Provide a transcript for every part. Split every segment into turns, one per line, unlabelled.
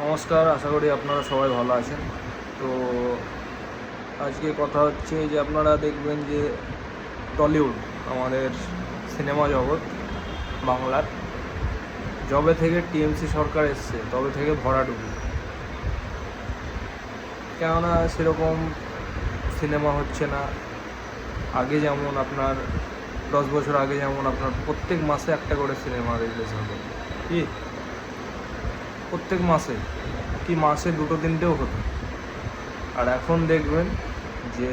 নমস্কার, আশা করি আপনারা সবাই ভালো আছেন। তো আজকে কথা হচ্ছে যে আপনারা দেখবেন যে টলিউড আমাদের সিনেমা জগৎ বাংলার যবে থেকে টিএমসি সরকার এসছে তবে থেকে ভরাডুবি। কেননা সেরকম সিনেমা হচ্ছে না। আগে যেমন আপনার 10 বছর আগে যেমন আপনার প্রত্যেক মাসে একটা করে সিনেমা রিলিজ হতো, কি প্রত্যেক মাসে, কি মাসে দুটো তিনটেও হতো। আর এখন দেখবেন যে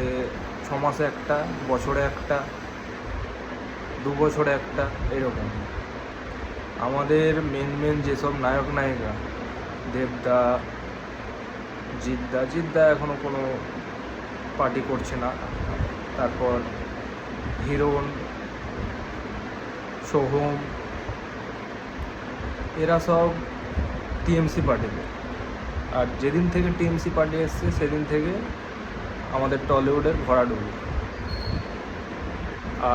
6 মাসে একটা, বছরে একটা, 2 বছরে একটা, এরকম। আমাদের মেন যেসব নায়ক নায়িকা, দেবদা, জিদ্দা এখনও কোনো পার্টি করছে না। তারপর হিরোন, সোহম, এরা সব টিএমসি পার্টিতে। আর যেদিন থেকে টিএমসি পার্টি এসছে সেদিন থেকে আমাদের টলিউডের ভরাডুবি।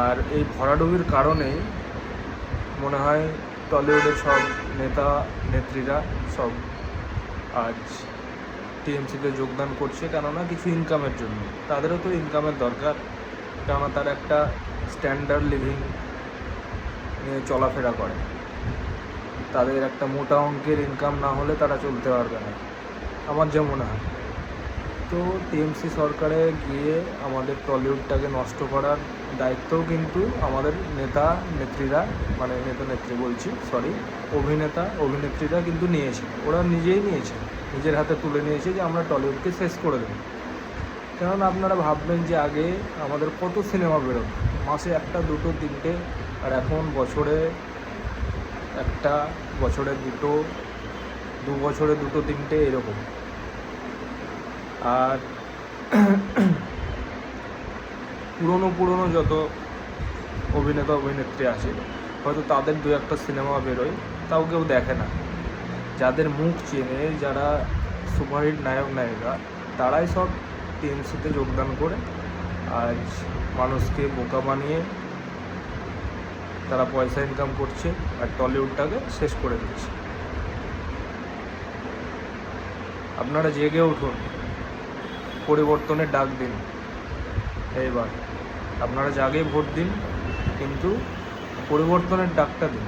আর এই ভরাডুবির কারণেই মনে হয় টলিউডের সব নেতা নেত্রীরা সব আজ টিএমসিতে যোগদান করছে, কেননা কিছু ইনকামের জন্য। তাদেরও তো ইনকামের দরকার, কেননা তারা একটা স্ট্যান্ডার্ড লিভিং নিয়ে চলাফেরা করে। তাদের একটা মোটা অঙ্কের ইনকাম না হলে তারা চলতে পারবে না, আমার যা মনে হয়। তো টিএমসি সরকারে গিয়ে আমাদের টলিউডটাকে নষ্ট করার দায়িত্বও কিন্তু আমাদের নেতা নেত্রীরা, মানে নেতা নেত্রী বলছি, সরি, অভিনেতা অভিনেত্রীরা কিন্তু নিয়েছে। ওরা নিজেই নিয়েছে, নিজের হাতে তুলে নিয়েছে যে আমরা টলিউডকে শেষ করে দেব। কারণ আপনারা ভাববেন যে আগে আমাদের কত সিনেমা বেরোতো, মাসে একটা, দুটো, তিনটে। আর এখন বছরে একটা, বছরে দুটো, 2 বছরে দুটো তিনটে, এরকম। আর পুরনো যত অভিনেতা অভিনেত্রী আছে, হয়তো তাদের 2-1টা সিনেমা বেরোয়, তাও কেউ দেখে না। যাদের মুখ চেনে, যারা সুপারহিট নায়ক নায়িকা, তারাই সব টিএমসিতে যোগদান করে আজ মানুষকে বোকা বানিয়ে তারা পয়সা ইনকাম করছে আর টলিউডটাকে শেষ করে দিচ্ছে। আপনারা জেগে উঠুন, পরিবর্তনের ডাক দিন। এইবার আপনারা জাগে ভোট দিন, কিন্তু পরিবর্তনের ডাকটা দিন।